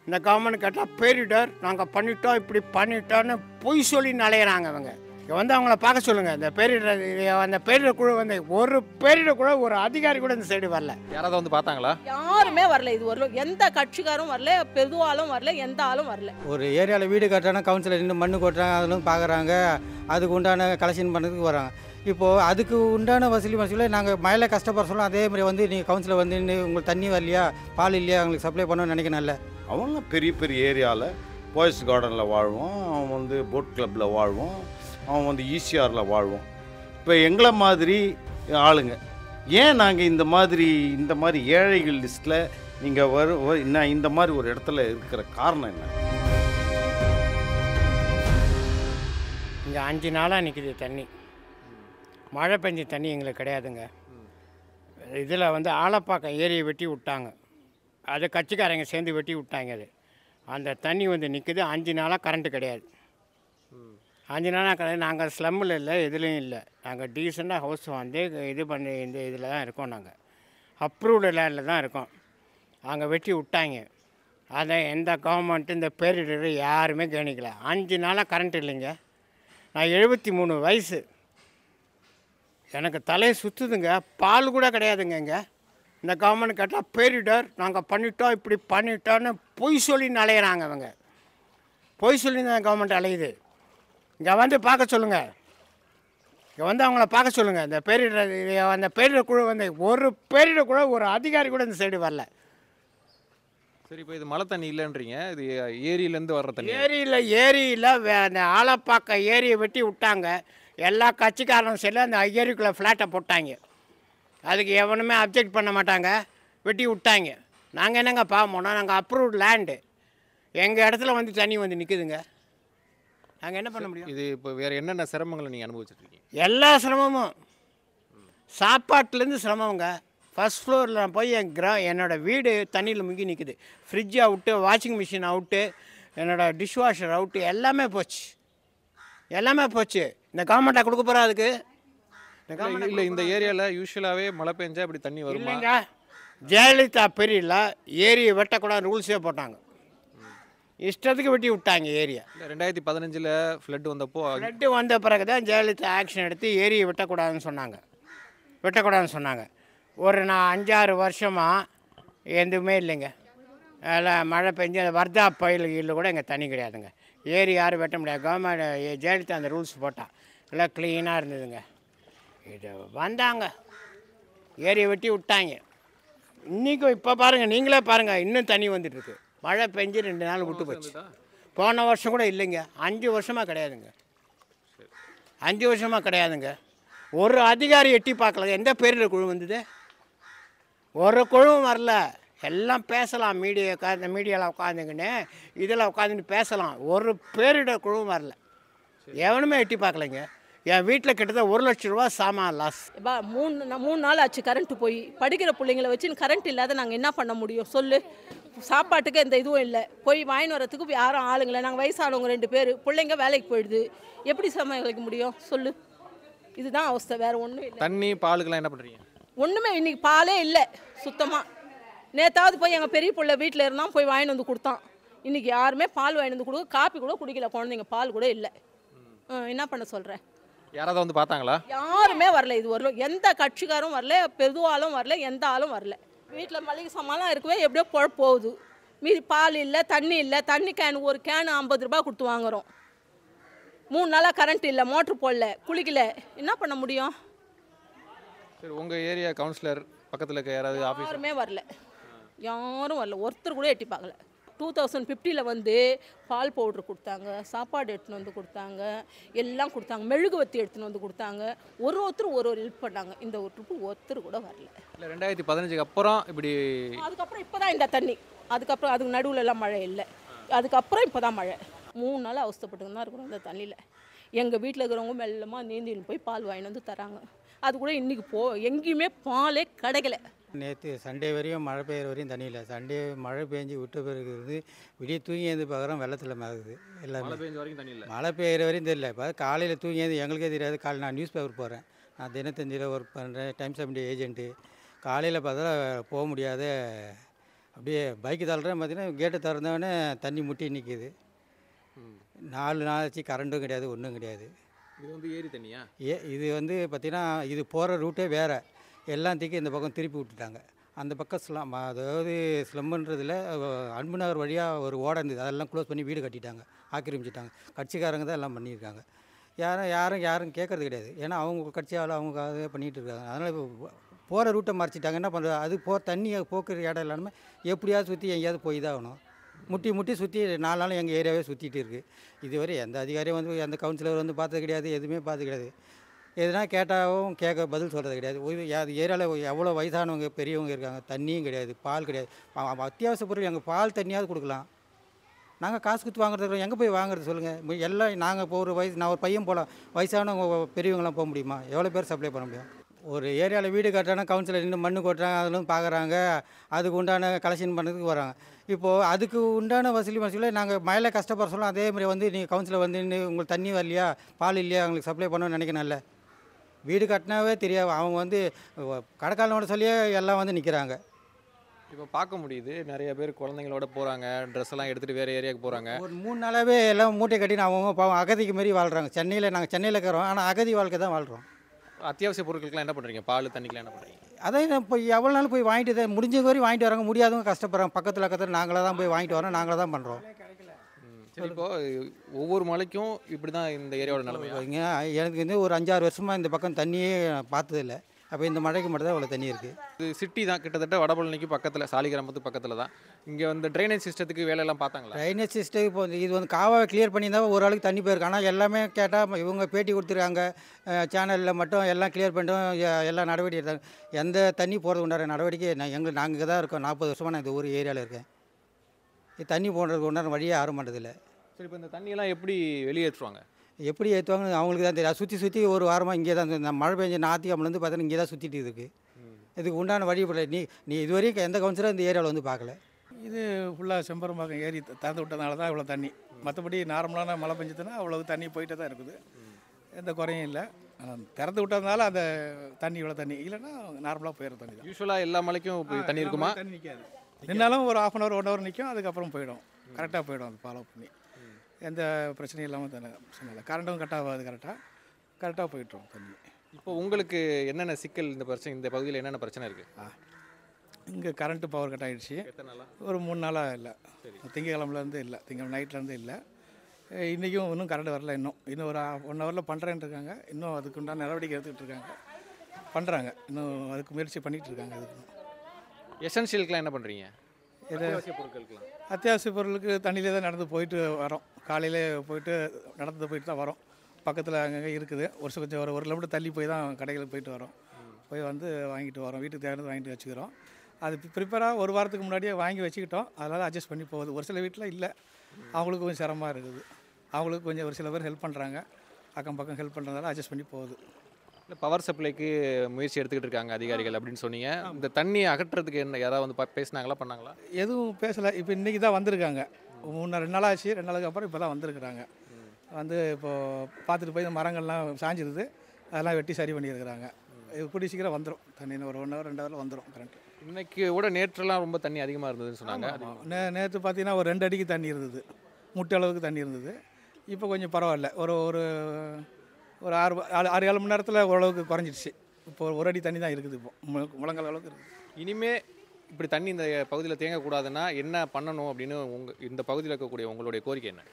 இந்த கவர்மெண்ட் கேட்டால் பேரிடர் நாங்கள் பண்ணிட்டோம் இப்படி பண்ணிட்டோன்னு பொய் சொல்லி நலையிறாங்க அவங்க. இங்கே வந்து அவங்கள பார்க்க சொல்லுங்கள். இந்த பேரிடர் அந்த பேரிடர் குழு வந்து ஒரு பேரிடர் குழு ஒரு அதிகாரி கூட இந்த சைடு வரல. யாராவது வந்து பார்த்தாங்களா? யாருமே வரல. இது வரல, எந்த கட்சிக்காரும் வரல, பெருவாலும் வரல, எந்த ஆளும் வரல. ஒரு ஏரியாவில் வீடு கட்டுறானா கவுன்சிலர் நின்று மண்ணு கொட்டுறாங்க, அதெல்லாம் பார்க்குறாங்க, அதுக்கு உண்டான கலெக்ஷன் பண்ணுறதுக்கு வராங்க. இப்போது அதுக்கு உண்டான வசூலி நாங்கள் மழையில் கஷ்டப்படுற சொல்ல அதே மாதிரி வந்து நீங்கள் கவுன்சிலர் வந்து உங்களுக்கு தண்ணி வரலையா, பால் இல்லையா, அவங்களுக்கு சப்ளை பண்ணணும்னு நினைக்கணும்ல. அவங்களாம் பெரிய பெரிய ஏரியாவில் பாய்ஸ் கார்டனில் வாழ்வோம், அவன் வந்து போட் கிளப்பில் வாழ்வோம், அவன் வந்து ஈசிஆரில் வாழ்வோம். இப்போ எங்களை மாதிரி ஆளுங்க ஏன் நாங்கள் இந்த மாதிரி ஏழைகள் லிஸ்ட்டில் நீங்கள் என்ன இந்த மாதிரி ஒரு இடத்துல இருக்கிற காரணம் என்ன? இங்கே 5 நாளாக நிற்கிது தண்ணி. மழை பெஞ்ச தண்ணி எங்களுக்கு கிடையாதுங்க. இதில் வந்து ஆலப்பாக்கம் ஏரியை வெட்டி விட்டாங்க. அது கட்சிக்காரங்க சேர்ந்து வெட்டி விட்டாங்க. அது அந்த தண்ணி வந்து நிற்குது. 5 நாளாக கரண்ட்டு கிடையாது. 5 நாளாக கிடையாது. நாங்கள் ஸ்லம்மில் இல்லை, எதுலேயும் இல்லை. நாங்கள் டீசெண்டாக ஹவுஸ் வந்து இது பண்ணி இந்த இதில் தான் இருக்கோம். நாங்கள் அப்ரூவ்டு லேண்டில் தான் இருக்கோம். அங்கே வெட்டி விட்டாங்க. அதை எந்த கவர்மெண்ட்டு இந்த பேரிடர் யாருமே கவனிக்கல. 5 நாளாக கரண்ட் இல்லைங்க. நான் 73 வயசு. எனக்கு தலையை சுற்றுதுங்க. பால் கூட கிடையாதுங்க. இங்கே இந்த கவர்மெண்ட் கேட்டால் பேரிடர் நாங்கள் பண்ணிட்டோம் இப்படி பண்ணிட்டோன்னு பொய் சொல்லி நலையிறாங்க அவங்க. பொய் சொல்லி தான் கவர்மெண்ட் அலையுது. இங்கே வந்து பார்க்க சொல்லுங்கள். இங்கே வந்து அவங்கள பார்க்க சொல்லுங்கள். இந்த பேரிடர் அந்த பேரிடர் குழு வந்து ஒரு பேரிடர் குழு ஒரு அதிகாரி கூட இந்த சைடு வரல. சரி, இப்போ இது மழை தண்ணி இல்லைன்றீங்க, இது ஏரியிலேருந்து வர்ற தண்ணி. ஏரியில் அந்த ஆலப்பாக்கம் ஏரியை வெட்டி விட்டாங்க. எல்லா கட்சிக்காரனும் சரி அந்த ஏரிக்குள்ளே ஃப்ளாட்டை போட்டாங்க. அதுக்கு எவனுமே அப்ஜெக்ட் பண்ண மாட்டாங்க. வெட்டி விட்டாங்க. நாங்கள் என்னங்க பார்ப்போம்னா நாங்கள் அப்ரூவ்ட் லேண்டு. எங்கள் இடத்துல வந்து தண்ணி வந்து நிற்குதுங்க. நாங்கள் என்ன பண்ண முடியும்? இது இப்போ வேறு என்னென்ன சிரமங்களை நீங்கள் அனுபவிச்சுட்ருக்கீங்க? எல்லா சிரமமும். சாப்பாட்டுலேருந்து சிரமங்க. ஃபஸ்ட் ஃப்ளோரில் போய் என்னோடய வீடு தண்ணியில் முங்கி நிற்குது. Fridge out, washing machine out, என்னோடய டிஷ்வாஷர் அவுட்டு, எல்லாமே போச்சு. எல்லாமே போச்சு. இந்த கவர்மெண்ட்டாக கொடுக்க போகிறா அதுக்கு? இல்லை, இந்த ஏரியாவில் யூஸ்வலாகவே மழை பெஞ்சா இப்படி தண்ணி வருமா? இல்லைங்க. ஜெயலலிதா பெரியல ஏரியை வெட்டக்கூடாது ரூல்ஸே போட்டாங்க. இஷ்டத்துக்கு வெட்டி விட்டாங்க ஏரியா. 2015 ஃப்ளட் வந்தப்போ வந்த பிறகு தான் ஜெயலலிதா ஆக்ஷன் எடுத்து ஏரியை வெட்டக்கூடாதுன்னு சொன்னாங்க. ஒரு நான் 5-6 வருஷமாக எதுவுமே இல்லைங்க. அதில் மழை பெஞ்சு அந்த வர்தா பயில்களில் கூட எங்கள் தண்ணி கிடையாதுங்க. ஏரி யாரும் வெட்ட முடியாது. கவர்மெண்ட் ஜெயலலிதா அந்த ரூல்ஸ் போட்டால் எல்லாம் க்ளீனாக இருந்ததுங்க. இது வந்தாங்க ஏரியை வெட்டி விட்டாங்க. இன்றைக்கும் இப்போ பாருங்கள், நீங்களே பாருங்கள், இன்னும் தண்ணி வந்துட்டுருக்கு. மழை பெஞ்சு 2 நாள் விட்டு போச்சு. போன வருஷம் கூட இல்லைங்க. 5 வருஷமாக கிடையாதுங்க. 5 வருஷமாக கிடையாதுங்க. ஒரு அதிகாரி எட்டி பார்க்கல. எந்த பேரிடர் குழு வந்தது? ஒரு குழுவும் வரல. எல்லாம் பேசலாம். மீடியாவில் உட்காந்துங்கன்னு இதில் உட்காந்துன்னு பேசலாம். ஒரு பேரிடர் குழுவும் வரல. எவனுமே எட்டி பார்க்கலைங்க. என் வீட்டில் கிட்டத்தட்ட 1 லட்ச ரூபா சாமான் லாஸ். 3 நாள் ஆச்சு கரண்ட்டு போய். படிக்கிற பிள்ளைங்களை வச்சு கரண்ட் இல்லாத நாங்கள் என்ன பண்ண முடியும் சொல்லு? சாப்பாட்டுக்கு எந்த இதுவும் இல்லை. போய் வாங்கின்னு வரத்துக்கு யாரும் ஆளுங்களே. நாங்கள் வயசானவங்க 2 பேர், பிள்ளைங்க வேலைக்கு போயிடுது. எப்படி சமாளிக்க முடியும் சொல்லு? இதுதான் அவஸ்தை, வேறு ஒன்றும் இல்லை. தண்ணி பாலுக்கெல்லாம் என்ன பண்ணுறீங்க? ஒன்றுமே இன்றைக்கி பாலே இல்லை சுத்தமாக. நேற்றாவது போய் எங்கள் பெரிய பிள்ளை வீட்டில் இருந்தால் போய் வாங்கிட்டு வந்து கொடுத்தான். இன்றைக்கி யாருமே பால் வாங்கிட்டு வந்து கொடுக்க, காப்பி கூட குடிக்கல குழந்தைங்க. பால் கூட இல்லை. என்ன பண்ண சொல்கிறேன்? யாராவது வந்து பார்த்தாங்களா? யாருமே வரல. இது வரல, எந்த கட்சிக்காரும் வரல, பெருவாலும் வரல, எந்த ஆளும் வரல. வீட்டில் மளிகை சாமான்லாம் இருக்கவே எப்படியோ பொழப்பு போகுது. மீதி பால் இல்லை, தண்ணி இல்லை. தண்ணி கேனு ஒரு கேனு 50 ரூபா கொடுத்து வாங்குகிறோம். 3 நாளாக கரண்ட் இல்லை, மோட்ரு போடல, குளிக்கல. என்ன பண்ண முடியும்? சரி, உங்கள் ஏரியா கவுன்சிலர் பக்கத்தில் இருக்க யாராவது ஆஃபீஸ்? யாருமே வரல. யாரும் வரல. ஒருத்தர் கூட எட்டி பார்க்கல. 2015 வந்து பால் பவுட்ரு கொடுத்தாங்க, சாப்பாடு எடுத்துன்னு வந்து கொடுத்தாங்க, எல்லாம் கொடுத்தாங்க, மெழுகுவத்தி எடுத்துன்னு வந்து கொடுத்தாங்க. ஒருத்தர் ஒரு ஹெல்ப் பண்ணாங்க. இந்த ஒரு ட்ரிப்பு ஒருத்தர் கூட வரல. இல்லை, 2015க்கு அப்புறம் இப்படி. அதுக்கப்புறம் இப்போ தான் இந்த தண்ணி. அதுக்கப்புறம் அதுக்கு நடுவில் எல்லாம் மழை இல்லை. அதுக்கப்புறம் இப்போ தான் மழை. 3 நாள் அவஸ்தைப்பட்டு தான் இருக்கிறோம் இந்த தண்ணியில். எங்கள் வீட்டில் இருக்கிறவங்க மெல்லமாக நீந்தின்னு போய் பால் வாங்கிட்டு வந்து தராங்க. அது கூட இன்றைக்கி எங்கேயுமே பாலே கிடைக்கல. நேற்று சண்டே வரையும் மழை பெய்கிற வரையும் தண்ணி இல்லை. சண்டே மழை பெஞ்சு விட்டு பிறகு விடிய தூங்கி எழுந்து பார்க்குறோம், வெள்ளத்தில் மிதக்குது எல்லாமே. மழை பெய்கிற வரையும் தெரியல. இப்போ காலையில் தூங்கி எழுந்து எங்களுக்கே தெரியாது. காலையில் நான் நியூஸ் பேப்பர் போகிறேன், நான் தினத்தந்தியில் ஒர்க் பண்ணுறேன், டைம்ஸ் ஆஃப் இந்தியா ஏஜென்ட்டு. காலையில் பார்த்தா போக முடியாத அப்படியே பைக்கு தள்ளுறேன் பார்த்தீங்கன்னா கேட்டை திறந்தவொடனே தண்ணி முட்டி நிற்கிது. 4 நாளாச்சு கரண்ட்டும் கிடையாது, ஒன்றும் கிடையாது. இது வந்து ஏரி தண்ணியா? இது வந்து பார்த்திங்கன்னா இது போகிற ரூட்டே வேறு. எல்லாம் தூக்கி இந்த பக்கம் திருப்பி விட்டுட்டாங்க. அந்த பக்கம் அதாவது ஸ்லம்ன்றதில் அன்பு நகர் வழியாக ஒரு ஓடை இருந்தது, அதெல்லாம் க்ளோஸ் பண்ணி வீடு கட்டிட்டாங்க, ஆக்கிரமிச்சிட்டாங்க. கட்சிக்காரங்க தான் எல்லாம் பண்ணியிருக்காங்க. யாரும் கேட்குறது கிடையாது. ஏன்னா அவங்க கட்சியால் அவங்க அதை பண்ணிகிட்டு இருக்காங்க. அதனால் இப்போ போகிற ரூட்டை மறைச்சிட்டாங்க. என்ன பண்ணுறது? அது தண்ணியை போக்குற இடம் இல்லாமல் எப்படியாவது சுற்றி எங்கேயாவது போய் தான் ஆகணும். முட்டி சுற்றி 4 நாள் எங்கள் ஏரியாவே சுற்றிட்டு இருக்குது. இதுவரை எந்த அதிகாரியும் வந்து எந்த கவுன்சிலர் வந்து பார்த்தது கிடையாது, எதுவுமே பார்த்தது கிடையாது. எதுனா கேட்டாவும் பதில் சொல்கிறது கிடையாது. ஏரியாவில் எவ்வளோ வயசானவங்க பெரியவங்க இருக்காங்க, தண்ணியும் கிடையாது, பால் கிடையாது. அத்தியாவசிய பொருள் எங்கள் பால் தண்ணியாவது கொடுக்கலாம். நாங்கள் காசு கொடுத்து வாங்குறது எங்கே போய் வாங்குறது சொல்லுங்கள்? எல்லாம் நாங்கள் இப்போ நான் ஒரு பையன் போகலாம், வயசானவங்க பெரியவங்களாம் போக முடியுமா? எவ்வளோ பேர் சப்ளை பண்ண முடியும்? ஒரு ஏரியாவில் வீடு கட்டுறானா கவுன்சிலர் நின்று மண்ணு கொட்டுறாங்க, அதெல்லாம் பார்க்குறாங்க, அதுக்கு உண்டான கலெக்ஷன் பண்ணுறதுக்கு வராங்க. இப்போது அதுக்கு உண்டான வசூலை நாங்கள் மழையில கஷ்டப்படுற சொல்லலாம். அதேமாதிரி வந்து நீங்கள் கவுன்சிலர் வந்து உங்களுக்கு தண்ணி வரலையா, பால் இல்லையா, அவங்களுக்கு சப்ளை பண்ணணும்னு நினைக்கணும்ல. வீடு கட்டினாவே தெரியாது. அவங்க வந்து கடைக்காரனோட சொல்லியே எல்லாம் வந்து நிற்கிறாங்க. இப்போ பார்க்க முடியுது நிறைய பேர் குழந்தைங்களோட போகிறாங்க, ட்ரெஸ் எல்லாம் எடுத்துகிட்டு வேறு ஏரியாவுக்கு போகிறாங்க. ஒரு 3 நாளாகவே எல்லாம் மூட்டை கட்டின்னு அவங்க பாவம் அகதிக்கு மாரி வாழ்கிறாங்க. நாங்கள் சென்னையில் இருக்கிறோம், ஆனால் அகதி வாழ்க்கை தான் வாழ்கிறோம். அத்தியாவசிய பொருட்களுக்கெல்லாம் என்ன பண்ணுறீங்க? பால் தண்ணிக்கெலாம் என்ன பண்ணுறீங்க? அதான் இப்போ எவ்வளோ நாள் போய் வாங்கிட்டு தான் முடிஞ்ச வரையும் வாங்கிட்டு வராங்க. முடியாதவங்க கஷ்டப்படுறாங்க. பக்கத்தில் நாங்களாக தான் போய் வாங்கிட்டு வரோம், நாங்களாக தான் பண்ணுறோம். சரி, இப்போ ஒவ்வொரு மலைக்கும் இப்படி தான் இந்த ஏரியாவோட நிலைமை. எனக்கு வந்து ஒரு 5-6 வருஷமாக இந்த பக்கம் தண்ணியே பார்த்ததில்லை. அப்போ இந்த மழைக்கு மட்டும் தான் இவ்வளோ தண்ணி இருக்குது. இது சிட்டி தான், கிட்டத்தட்ட வடபழனிக்கு பக்கத்தில், சாலிகிராமத்துக்கு பக்கத்தில் தான். இங்கே வந்து ட்ரைனேஜ் சிஸ்டத்துக்கு வேலையெல்லாம் பார்த்தாங்களா? ட்ரைனேஜ் சிஸ்டம் இப்போ இது வந்து காவாவை கிளியர் பண்ணியிருந்தா ஒரு ஆளுக்கு தண்ணி போயிருக்கு. ஆனால் எல்லாமே கேட்டால் இவங்க பேட்டி கொடுத்துருக்காங்க, சேனலில் மட்டும் எல்லாம் கிளியர் பண்ணிட்டோம், எல்லாம் நடவடிக்கை எடுத்தாங்க. எந்த தண்ணி போகிறது உண்டான நடவடிக்கை நாங்கள் இங்கே தான் இருக்கோம். 40 வருஷமாக நான் இந்த ஊர் ஏரியாவில் இருக்கேன். தண்ணி போடுறதுக்கு உண்டான வழியே யாரும் பண்ணுறதில்ல. சரி, இப்போ இந்த தண்ணியெல்லாம் எப்படி வெளியேற்றுவாங்க? எப்படி ஏற்றுவாங்கன்னு அவங்களுக்கு தான் தெரியும். சுற்றி ஒரு வாரமாக இங்கே தான் இந்த மழை பெஞ்ச ஞாயிற்றுக்கிழமைலேருந்து பார்த்தீங்கன்னா இங்கே தான் சுற்றிட்டு இருக்குது. இதுக்கு உண்டான வழி நீ இதுவரைக்கும் எந்த கவுன்சிலரும் இந்த ஏரியாவில் வந்து பார்க்கல. இது ஃபுல்லாக செம்பரம்பாக்கம் ஏரி திறந்து விட்டதுனால தான் இவ்வளோ தண்ணி. மற்றபடி நார்மலான மழை பெஞ்சதுன்னா அவ்வளவு தண்ணி போயிட்டே தான் இருக்குது, எந்த குறையும் இல்லை. ஆனால் திறந்து விட்டதுனால அந்த தண்ணி இவ்வளோ தண்ணி இல்லைன்னா நார்மலாக போயிடும் தண்ணி தான். யூஸ்வலாக எல்லா மலைக்கும் தண்ணி இருக்குமா? தண்ணி நிற்காது. நின்னாலும் ஒரு 1/2 hour 1 hour நிற்கும், அதுக்கப்புறம் போயிடும். கரெக்டாக போயிடும். அது ஃபாலோ பண்ணி எந்த பிரச்சனையும் இல்லாமல் சொன்னல. கரண்ட்டும் கட் ஆகாது, கரெக்டாக போயிட்டுரும் தண்ணி. இப்போ உங்களுக்கு என்னென்ன சிக்கல் இந்த பிரச்சனை, இந்த பகுதியில் என்னென்ன பிரச்சனை இருக்குது? இங்கே கரண்ட்டு பவர் கட் ஆகிடுச்சு. ஒரு 3 நாளாக இல்லை. திங்கக்கிழமைலேருந்து இல்லை, திங்கக்கிழமை நைட்லேருந்து இல்லை. இன்றைக்கும் இன்னும் கரண்ட் வரல. இன்னும் ஒரு 1 hourல பண்ணுறேன்னு இருக்காங்க. இன்னும் அதுக்கு உண்டான நடவடிக்கை எடுத்துக்கிட்டு இருக்காங்க, பண்ணுறாங்க. இன்னும் அதுக்கு முயற்சி பண்ணிகிட்டு இருக்காங்க. அதுக்கு எசென்ஷியலுக்குலாம் என்ன பண்ணுறீங்க? அத்தியாவசிய பொருளுக்கு தண்ணியிலே தான் நடந்து போயிட்டு வரோம். காலையிலே போயிட்டு நடந்து போயிட்டு தான் வரோம். பக்கத்தில் அங்கங்கே இருக்குது. கொஞ்சம் ஒரு கிலோமீட்டர் தள்ளி போய் தான் கடைகளுக்கு போயிட்டு வரோம். போய் வந்து வாங்கிட்டு வரோம். வீட்டுக்கு தேவையானது வாங்கிட்டு வச்சுக்கிறோம். அது ப்ரிப்பராக ஒரு வாரத்துக்கு முன்னாடியே வாங்கி வச்சுக்கிட்டோம். அதனால் அட்ஜஸ்ட் பண்ணி போகுது. ஒரு சில வீட்டில் இல்லை, அவங்களுக்கு கொஞ்சம் சிரமமாக இருக்குது. அவங்களுக்கு கொஞ்சம் ஒரு சில பேர் ஹெல்ப் பண்ணுறாங்க, அக்கம் பக்கம் ஹெல்ப் பண்ணுறதால அட்ஜஸ்ட் பண்ணி போகுது. இல்லை, பவர் சப்ளைக்கு முயற்சி எடுத்துக்கிட்டு இருக்காங்க அதிகாரிகள் அப்படின்னு சொன்னீங்க. இந்த தண்ணியை அகற்றுறதுக்கு என்ன யாராவது வந்து பேசினாங்களா, பண்ணாங்களா? எதுவும் பேசலை. இப்போ இன்றைக்கி தான் வந்திருக்காங்க. 2 நாள் ஆச்சு. 2 நாளுக்கு அப்புறம் இப்போ தான் வந்திருக்கிறாங்க. வந்து இப்போது பார்த்துட்டு போய் இந்த மரங்கள்லாம் சாஞ்சிருது, அதெல்லாம் வெட்டி சரி பண்ணியிருக்கிறாங்க. இது கூடிய சீக்கிரம் வந்துடும் தண்ணி. ஒரு 1 hour 2 hourல வந்துடும் கரண்ட். இன்றைக்கி கூட நேற்றுலாம் ரொம்ப தண்ணி அதிகமாக இருந்ததுன்னு சொன்னாங்க. நேற்று பார்த்தீங்கன்னா ஒரு 2 அடிக்கு தண்ணி இருந்தது, முட்டை அளவுக்கு தண்ணி இருந்தது. இப்போ கொஞ்சம் பரவாயில்ல. ஒரு 6-7 மணி நேரத்தில் ஓரளவுக்கு குறைஞ்சிடுச்சு. இப்போ 1 அடி தண்ணி தான் இருக்குது. இப்போ முழங்கால் அளவுக்கு இருக்குது. இனிமேல் இப்படி தண்ணி இந்த பகுதியில் தேங்கக்கூடாதுன்னா என்ன பண்ணணும் அப்படின்னு இந்த பகுதியில் இருக்கக்கூடிய உங்களுடைய கோரிக்கை என்ன?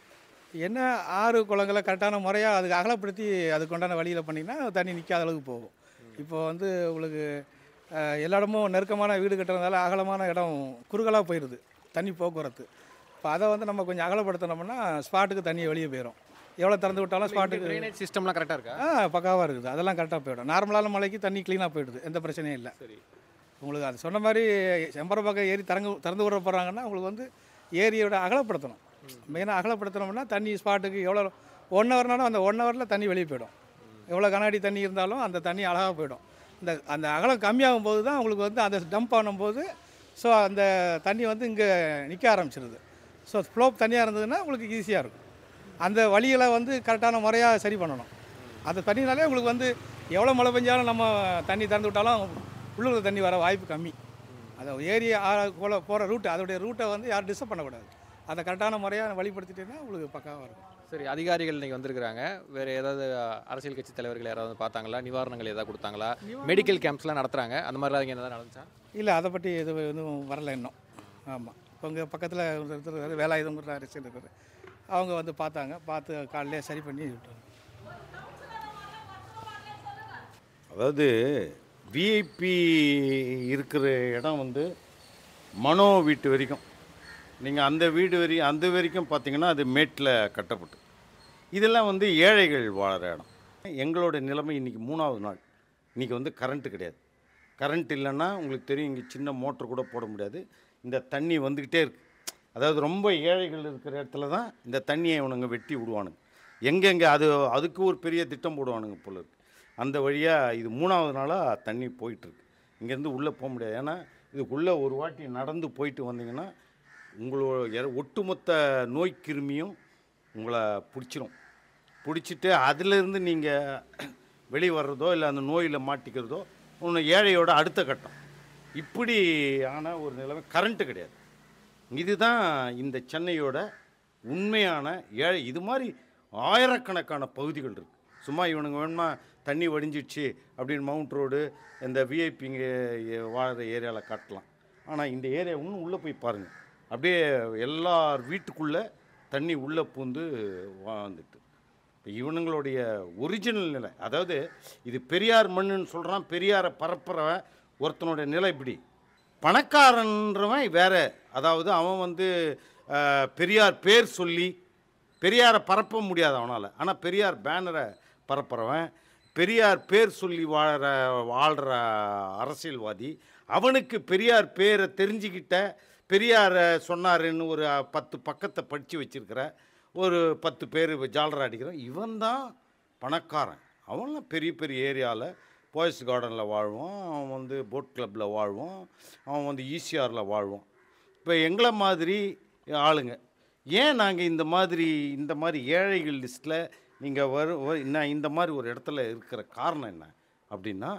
என்ன, ஆறு குளங்களை கரெக்டான முறையாக அதுக்கு அகலப்படுத்தி அதுக்கு உண்டான வழியில் பண்ணிங்கன்னா தண்ணி நிற்காத அளவுக்கு போகும். இப்போ வந்து உங்களுக்கு எல்லா இடமும் நெருக்கமான வீடு கட்டுறதுனால அகலமான இடம் குறுகலாக போயிடுது தண்ணி போக்குவரத்து. இப்போ அதை வந்து நம்ம கொஞ்சம் அகலப்படுத்தினோம்னா ஸ்பாட்டுக்கு தண்ணி வெளியே போயிடும். எவ்வளோ திறந்து விட்டாலும் ஸ்பாட்டுக்கு ட்ரைனேஜ் சிஸ்டம்லாம் கரெக்டாக இருக்கா? பக்காவாக இருக்குது. அதெல்லாம் கரெக்டாக போயிடும். நார்மலான மழைக்கு தண்ணி க்ளீனாக போயிடுது, எந்த பிரச்சனையும் இல்லை. சரி, உங்களுக்கு அது சொன்ன மாதிரி செம்பரம்பாக்கம் ஏரி திறந்து விட போகிறாங்கன்னா உங்களுக்கு வந்து ஏரியோட அகலப்படுத்தணும். மெயினாக அகலப்படுத்தினோம்னா தண்ணி ஸ்பாட்டுக்கு எவ்வளோ 1 hourனாலும் அந்த 1 hourல தண்ணி வெளியே போயிடும். எவ்வளோ கண்ணாடி தண்ணி இருந்தாலும் அந்த தண்ணி அழகாக போயிடும். அந்த அகலம் கம்மியாகும் போது தான் உங்களுக்கு வந்து அந்த டம்ப் ஆனும்போது ஸோ அந்த தண்ணி வந்து இங்கே நிற்க ஆரம்பிச்சிருது. ஸோ ஃப்ளோ தண்ணியாக இருந்ததுன்னா உங்களுக்கு ஈஸியாக இருக்கும். அந்த வழிகளை வந்து கரெக்டான முறையாக சரி பண்ணணும். அந்த தண்ணினாலே உங்களுக்கு வந்து எவ்வளோ மழை பெஞ்சாலும் நம்ம தண்ணி திறந்து விட்டாலும் உள்ளுக்குள்ள தண்ணி வர வாய்ப்பு கம்மி. அந்த ஏரியா போகிற ரூட்டு அதோடைய ரூட்டை வந்து யாரும் டிஸ்டர்ப் பண்ணக்கூடாது. அதை கரெக்டான முறையாக வழிபடுத்திட்டீங்கன்னா உங்களுக்கு பக்காவாக இருக்கும். சரி, அதிகாரிகள் இன்னைக்கு வந்திருக்கிறாங்க. வேறு ஏதாவது அரசியல் கட்சி தலைவர்கள் யாராவது பார்த்தாங்களா? நிவாரணங்கள் ஏதாவது கொடுத்தாங்களா? மெடிக்கல் கேம்ப்ஸ்லாம் நடத்துகிறாங்க, அந்த மாதிரிலாம் இங்கே எதாவது நடந்துச்சா? இல்லை, அதை பற்றி எதுவும் வரல இன்னும். ஆமாம், இப்போ இங்கே பக்கத்தில் ஒருத்தர் வேலாயுதங்கிற அரசியல் இருக்குது, அவங்க வந்து பார்த்தாங்க, பார்த்து காலையிலே சரி பண்ணி விட்டாங்க. அதாவது விஐபி இருக்கிற இடம் வந்து மனோ வீட்டு வரைக்கும், நீங்கள் அந்த வரைக்கும் பார்த்தீங்கன்னா அது மேட்டில் கட்டப்பட்டு, இதெல்லாம் வந்து ஏழைகள் வாழற இடம். எங்களோட நிலைமை இன்றைக்கி 3வது நாள். இன்றைக்கி வந்து கரண்ட்டு கிடையாது. கரண்ட் இல்லைன்னா உங்களுக்கு தெரியும், இங்கே சின்ன மோட்ரு கூட போட முடியாது. இந்த தண்ணி வந்துக்கிட்டே இருக்குது. அதாவது ரொம்ப ஏழைகள் இருக்கிற இடத்துல தான் இந்த தண்ணியை இவனுங்க வெட்டி விடுவானுங்க. எங்கெங்கே அதுக்கு ஒரு பெரிய திட்டம் போடுவானுங்க போல இருக்குது. அந்த வழியாக இது 3வது நாளாக தண்ணி போயிட்டுருக்கு. இங்கேருந்து உள்ளே போக முடியாது. ஏன்னா இதுக்குள்ளே ஒரு வாட்டி நடந்து போயிட்டு வந்தீங்கன்னா உங்களோட ஒட்டுமொத்த நோய் கிருமியும் உங்களை பிடிச்சிட்டு அதிலிருந்து நீங்கள் வெளியே வர்றதோ இல்லை அந்த நோயில் மாட்டிக்கிறதோ ஒன்று ஏழையோட அடுத்த கட்டம். இப்படி ஆன ஒரு நிலைமை. கரண்ட்டு கிடையாது. இதுதான் இந்த சென்னையோட உண்மையான ஏழை. இது மாதிரி ஆயிரக்கணக்கான பகுதிகள் இருக்குது. சும்மா இவனுங்க வேணுமா தண்ணி வடிஞ்சிடுச்சு அப்படின்னு மவுண்ட் ரோடு இந்த விஐபிங்க வாழ்கிற ஏரியாவில் காட்டலாம். ஆனால் இந்த ஏரியா இன்னும் உள்ளே போய் பாருங்கள், அப்படியே எல்லார் வீட்டுக்குள்ளே தண்ணி உள்ளே பூந்து வாழ்ந்துட்டு. இப்போ இவனுங்களுடைய ஒரிஜினல் நிலை, அதாவது இது பெரியார் மண்ணுன்னு சொல்கிறான், பெரியாரை பரப்புறவன் ஒருத்தனுடைய நிலை இப்படி. பணக்காரன்றவன் வேற, அதாவது அவன் வந்து பெரியார் பேர் சொல்லி பெரியாரை பரப்ப முடியாது அவனால். ஆனால் பெரியார் பேனரை பரப்புறவன், பெரியார் பேர் சொல்லி வாழ்கிற அரசியல்வாதி, அவனுக்கு பெரியார் பேரை தெரிஞ்சுக்கிட்ட, பெரியாரை சொன்னாருன்னு ஒரு 10 பக்கத்தை படித்து வச்சுருக்கிற ஒரு 10 பேர் ஜாலரா அடிக்கிறான். இவன் தான் பணக்காரன். அவன்லாம் பெரிய பெரிய ஏரியாவில் போயஸ் கார்டனில் வாழ்வான், அவன் வந்து போட் கிளப்பில் வாழ்வான், அவன் வந்து ஈசிஆரில் வாழ்வான். இப்போ எங்களை மாதிரி ஆளுங்க ஏன் நாங்கள் இந்த மாதிரி ஏழைகள் லிஸ்ட்டில் நீங்கள் நான் இந்த மாதிரி ஒரு இடத்துல இருக்கிற காரணம் என்ன அப்படின்னா,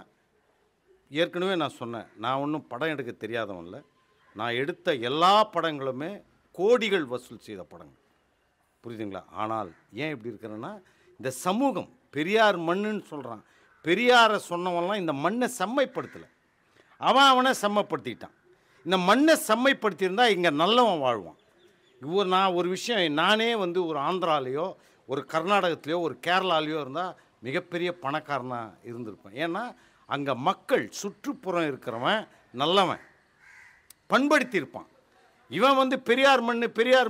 ஏற்கனவே நான் சொன்னேன், நான் ஒன்றும் படம் எடுக்க தெரியாதவன் இல்லை. நான் எடுத்த எல்லா படங்களுமே கோடிகள் வசூல் செய்த படங்கள், புரியுதுங்களா? ஆனால் ஏன் இப்படி இருக்கிறேன்னா, இந்த சமூகம் பெரியார் மண்ணுன்னு சொல்கிறான். பெரியாரை சொன்னவன்லாம் இந்த மண்ணை செம்மைப்படுத்தலை, அவனை செம்மைப்படுத்திக்கிட்டான். இந்த மண்ணை செம்மைப்படுத்தியிருந்தா இங்கே நல்லவன் வாழ்வான். நான் ஒரு விஷயம், நானே வந்து ஒரு ஆந்திராலேயோ ஒரு கர்நாடகத்துலேயோ ஒரு கேரளாலேயோ இருந்தால் மிகப்பெரிய பணக்காரனாக இருந்திருப்பேன். ஏன்னா அங்கே மக்கள் சுற்றுப்புறம் இருக்கிறவன் நல்லவன், பண்படுத்தியிருப்பான். இவன் வந்து பெரியார்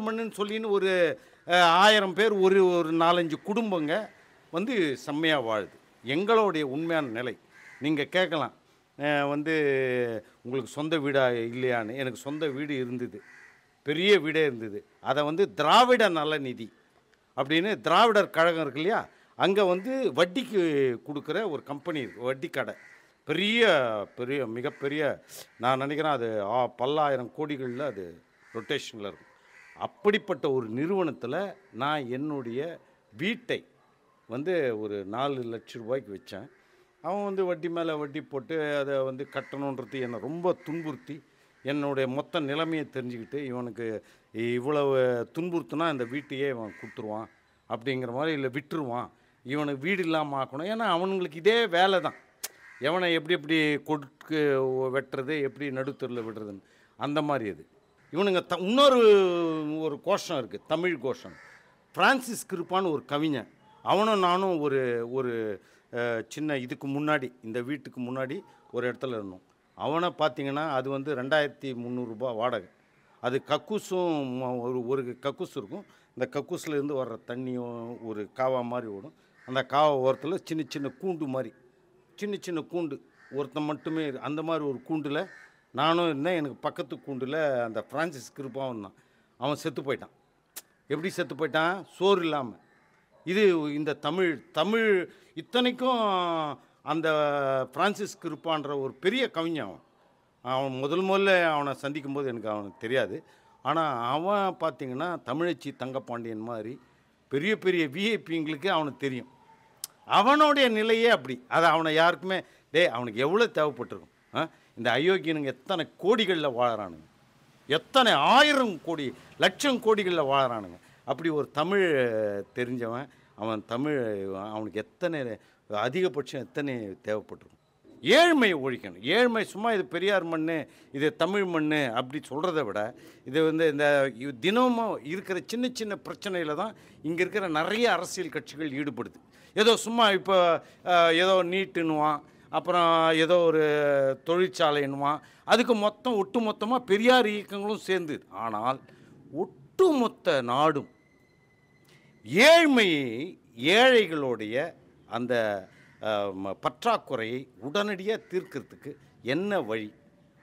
மண்ணுன்னு சொல்லின்னு ஒரு 1000 பேர் ஒரு 4-5 குடும்பங்க வந்து செம்மையாக வாழுது. எங்களுடைய உண்மையான நிலை நீங்கள் கேட்கலாம், வந்து உங்களுக்கு சொந்த வீடா இல்லையான்னு. எனக்கு சொந்த வீடு இருந்தது, பெரிய வீடே இருந்தது. அதை வந்து திராவிட நல நிதி அப்படின்னு திராவிடர் கழகம் இருக்கு இல்லையா, அங்கே வந்து வட்டிக்கு கொடுக்குற ஒரு கம்பெனி இருக்குது, வட்டி கடை. மிகப்பெரிய நான் நினைக்கிறேன் அது பல்லாயிரம் கோடிகளில் அது ரொட்டேஷனில் இருக்கும். அப்படிப்பட்ட ஒரு நிறுவனத்தில் நான் என்னுடைய வீட்டை வந்து ஒரு 4 லட்ச ரூபாய்க்கு வச்சேன். அவன் வந்து வட்டி மேலே வட்டி போட்டு அதை வந்து கட்டணுன்றது என்னை ரொம்ப துன்புறுத்தி, என்னுடைய மொத்த நிலைமையை தெரிஞ்சுக்கிட்டு, இவனுக்கு இவ்வளவு துன்புறுத்துனா இந்த வீட்டையே இவன் கொடுத்துருவான் அப்படிங்கிற மாதிரி, இல்லை விட்டுருவான், இவனுக்கு வீடு இல்லாமல் ஆக்கணும். ஏன்னா அவனுங்களுக்கு இதே வேலை தான், எவனை எப்படி கொடுக்கு வெட்டுறது, எப்படி நடுத்தரில் விடுறதுன்னு அந்த மாதிரி. அது இவனுங்க இன்னொரு கோஷம் இருக்குது, தமிழ் கோஷம். பிரான்சிஸ் கிருப்பான்னு ஒரு கவிஞன், அவனும் நானும் ஒரு சின்ன இதுக்கு முன்னாடி, இந்த வீட்டுக்கு முன்னாடி ஒரு இடத்துல இருந்தோம். அவனை பார்த்தீங்கன்னா அது வந்து 2300 ரூபாய் வாடகை. அது கக்கூஸும் ஒரு கக்கூஸ் இருக்கும். இந்த கக்கூஸில் இருந்து வர்ற தண்ணியும் ஒரு காவா மாதிரி ஓடும். அந்த காவா ஓரத்தில் சின்ன கூண்டு மாதிரி, சின்ன கூண்டு ஒருத்தன் மட்டுமே. அந்த மாதிரி ஒரு கூண்டில் நானும் இருந்தேன். எனக்கு பக்கத்து கூண்டில் அந்த பிரான்சிஸ் கிருப்பாவும் இருந்தான். அவன் செத்து போயிட்டான். எப்படி செத்து போயிட்டான்? சோறு இல்லாமல். இது இந்த தமிழ் இத்தனைக்கும் அந்த பிரான்சிஸ் கிருப்பான்ற ஒரு பெரிய கவிஞன். அவன் முதல்ல அவனை சந்திக்கும் போது எனக்கு அவனுக்கு தெரியாது. ஆனால் அவன் பார்த்திங்கன்னா தமிழச்சி தங்கப்பாண்டியன் மாதிரி பெரிய விஐபிங்களுக்கு அவனுக்கு தெரியும். அவனுடைய நிலையே அப்படி. அதை அவனை யாருக்குமே அவனுக்கு எவ்வளோ தேவைப்பட்டிருக்கும். இந்த அயோக்கியனுங்க எத்தனை கோடிகளில் வாழறானுங்க, எத்தனை 1000 கோடி லட்சம் கோடிகளில் வாழறானுங்க. அப்படி ஒரு தமிழ் தெரிஞ்சவன் அவன் தமிழ் அவனுக்கு எத்தனை அதிகபட்சம் எத்தனை தேவைப்பட்டிருக்கும். ஏழ்மையை ஒழிக்கணும். ஏழ்மை சும்மா இது பெரியார் மண், இது தமிழ் மண் அப்படி சொல்கிறத விட இது வந்து இந்த தினமும் இருக்கிற சின்ன சின்ன பிரச்சனையில் தான் இங்கே இருக்கிற நிறைய அரசியல் கட்சிகள் ஈடுபடுது. ஏதோ சும்மா இப்போ ஏதோ நீட்டுன்னுவான், அப்புறம் ஏதோ ஒரு தொழிற்சாலைன்னுவான், அதுக்கு ஒட்டுமொத்தமாக பெரியார் இயக்கங்களும் சேர்ந்து. ஆனால் ஒட்டுமொத்த நாடும் ஏழைகளுடைய அந்த பற்றாக்குறையை உடனடியாக தீர்க்கிறதுக்கு என்ன வழி,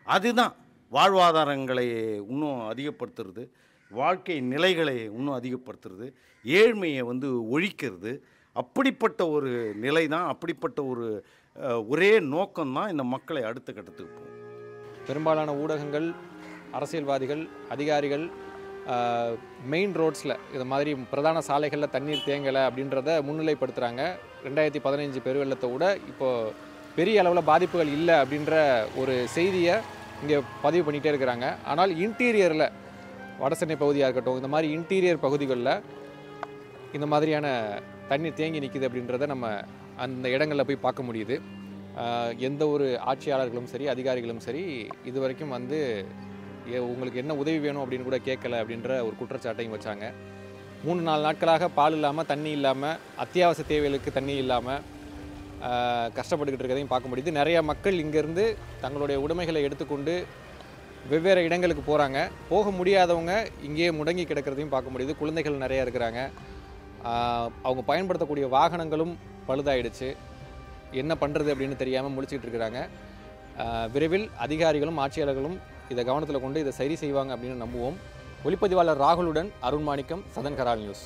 அதுதான் வாழ்வாதாரங்களை இன்னும் அதிகப்படுத்துறது, வாழ்க்கை நிலைகளை இன்னும் அதிகப்படுத்துறது, ஏழ்மையை வந்து ஒழிக்கிறது. அப்படிப்பட்ட ஒரு நிலை தான், அப்படிப்பட்ட ஒரு ஒரே நோக்கம்தான் இந்த மக்களை அடுத்த கட்டத்துக்கு போகும். பெரும்பாலான ஊடகங்கள், அரசியல்வாதிகள், அதிகாரிகள் மெயின் ரோட்ஸில் இது மாதிரி பிரதான சாலைகளில் தண்ணீர் தேங்கலை அப்படின்றத முன்னிலைப்படுத்துகிறாங்க. 2015 பெருவெள்ளத்தை விட இப்போது பெரிய அளவில் பாதிப்புகள் இல்லை அப்படின்ற ஒரு செய்தியை இங்கே பதிவு பண்ணிகிட்டே இருக்கிறாங்க. ஆனால் இன்டீரியரில் வடசென்னை பகுதியாக இருக்கட்டும், இந்த மாதிரி இன்டீரியர் பகுதிகளில் இந்த மாதிரியான தண்ணீர் தேங்கி நிற்கிது அப்படின்றத நம்ம அந்த இடங்களில் போய் பார்க்க முடியுது. எந்த ஒரு ஆட்சியாளர்களும் சரி, அதிகாரிகளும் சரி, இது வரைக்கும் வந்து உங்களுக்கு என்ன உதவி வேணும் அப்படின்னு கூட கேட்கல அப்படின்ற ஒரு குற்றச்சாட்டையும் வச்சாங்க. 3-4 நாட்களாக பால் இல்லாமல், தண்ணி இல்லாமல், அத்தியாவசிய தேவைகளுக்கு தண்ணி இல்லாமல் கஷ்டப்பட்டுக்கிட்டு இருக்கிறதையும் பார்க்க முடியுது. நிறைய மக்கள் இங்கேருந்து தங்களுடைய உடைமைகளை எடுத்துக்கொண்டு வெவ்வேறு இடங்களுக்கு போகிறாங்க. போக முடியாதவங்க இங்கேயே முடங்கி கிடக்கிறதையும் பார்க்க முடியுது. குழந்தைகள் நிறையா இருக்கிறாங்க. அவங்க பயன்படுத்தக்கூடிய வாகனங்களும் பழுதாயிடுச்சு. என்ன பண்ணுறது அப்படின்னு தெரியாமல் முழிச்சிக்கிட்டு இருக்கிறாங்க. விரைவில் அதிகாரிகளும் ஆட்சியாளர்களும் இதை கவனத்தில் கொண்டு இதை சரி செய்வாங்க அப்படின்னு நம்புவோம். ஒளிப்பதிவாளர் ராகுலுடன் அருண்மாணிக்கம், சதன் கரால் நியூஸ்.